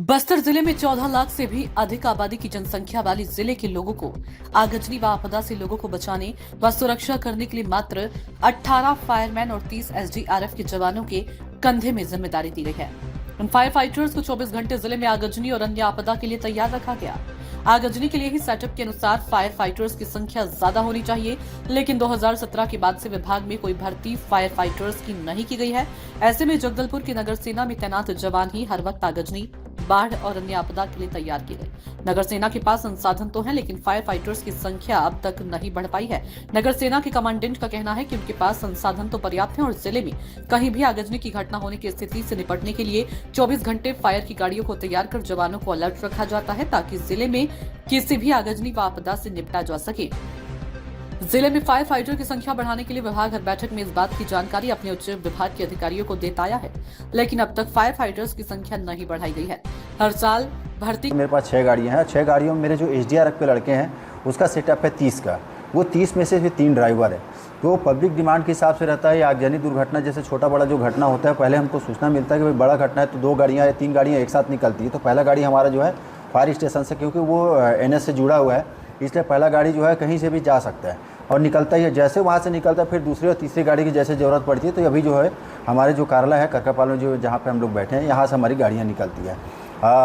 बस्तर जिले में 14 लाख से भी अधिक आबादी की जनसंख्या वाली जिले के लोगों को आगजनी व आपदा से लोगों को बचाने व सुरक्षा करने के लिए मात्र 18 फायरमैन और 30 एसडीआरएफ के जवानों के कंधे में जिम्मेदारी दी गई है। उन फायर फाइटर्स को 24 घंटे जिले में आगजनी और अन्य आपदा के लिए तैयार रखा गया। आगजनी के लिए ही सेटअप के अनुसार फायर फाइटर्स की संख्या ज्यादा होनी चाहिए, लेकिन 2017 के बाद से विभाग में कोई भर्ती फायर फाइटर्स की नहीं की गई है। ऐसे में जगदलपुर की नगर सेना में तैनात जवान ही हर वक्त आगजनी, बाढ़ और अन्य आपदा के लिए तैयार किए गए। नगर सेना के पास संसाधन तो है, लेकिन फायर फाइटर्स की संख्या अब तक नहीं बढ़ पाई है। नगर सेना के कमांडेंट का कहना है कि उनके पास संसाधन तो पर्याप्त है और जिले में कहीं भी आगजनी की घटना होने की स्थिति से निपटने के लिए 24 घंटे फायर की गाड़ियों को तैयार कर जवानों को अलर्ट रखा जाता है, ताकि जिले में किसी भी आगजनी व आपदा से निपटा जा सके। जिले में फायर फाइटर की संख्या बढ़ाने के लिए विभाग हर बैठक में इस बात की जानकारी अपने उच्च विभाग के अधिकारियों को देता आया है, लेकिन अब तक फायर फाइटर्स की संख्या नहीं बढ़ाई गई है। हर साल भर्ती मेरे पास 6 गाड़ियां हैं। 6 गाड़ियों में मेरे जो एसडीआरएफ के लड़के हैं उसका सेटअप है 30 का। वो 30 में से भी 3 ड्राइवर है। तो पब्लिक डिमांड के हिसाब से रहता है। आगजनी दुर्घटना जैसे छोटा बड़ा जो घटना होता है, पहले हमको सूचना मिलता है कि भाई बड़ा घटना है तो 2 गाड़ियाँ या 3 गाड़ियाँ एक साथ निकलती है। तो पहला गाड़ी हमारा जो है फायर स्टेशन से, क्योंकि वो एनएच से जुड़ा हुआ है, इसलिए पहला गाड़ी जो है कहीं से भी जा सकता है और निकलता ही है। जैसे वहाँ से निकलता है फिर दूसरी और तीसरी गाड़ी की जैसे ज़रूरत पड़ती है। तो अभी जो है हमारे जो कार्यालय है करकापाल में, जो जहाँ पे हम लोग बैठे हैं, यहाँ से हमारी गाड़ियाँ निकलती है।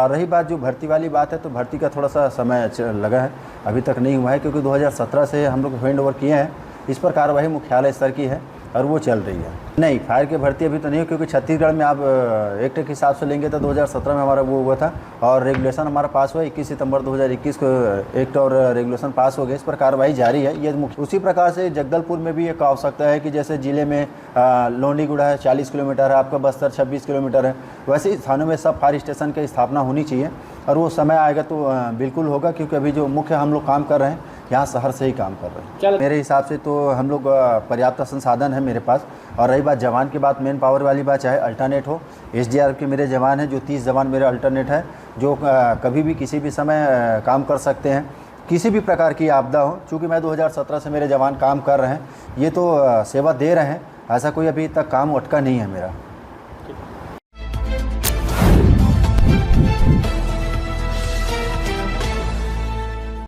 रही बात जो भर्ती वाली बात है, तो भर्ती का थोड़ा सा समय लगा है, अभी तक नहीं हुआ है, क्योंकि 2017 से हम लोग हैंड ओवर किए हैं। इस पर कार्रवाई मुख्यालय स्तर की है और वो चल रही है। नहीं, फायर की भर्ती अभी तो नहीं हो, क्योंकि छत्तीसगढ़ में आप एक्ट के हिसाब से लेंगे तो 2017 में हमारा वो हुआ था और रेगुलेशन हमारा पास हुआ। 21 सितंबर 2021 को एक्ट और रेगुलेशन पास हो गए। इस पर कार्रवाई जारी है। ये उसी प्रकार से जगदलपुर में भी एक आवश्यकता है कि जैसे जिले में लोनीगुड़ा है 40 किलोमीटर है, आपका बस्तर 26 किलोमीटर है, वैसे ही स्थानों में सब फायर स्टेशन की स्थापना होनी चाहिए और वो समय आएगा तो बिल्कुल होगा, क्योंकि अभी जो मुख्य हम लोग काम कर रहे हैं यहाँ शहर से ही काम कर रहे हैं। मेरे हिसाब से तो हम लोग पर्याप्त संसाधन है मेरे पास। और रही बात जवान की बात, मेन पावर वाली बात, चाहे अल्टरनेट हो, एसडीआरएफ के मेरे जवान हैं जो 30 जवान मेरे अल्टरनेट है, जो कभी भी किसी भी समय काम कर सकते हैं, किसी भी प्रकार की आपदा हो। चूँकि मैं 2017 से मेरे जवान काम कर रहे हैं, ये तो सेवा दे रहे हैं, ऐसा कोई अभी तक काम अटका नहीं है मेरा।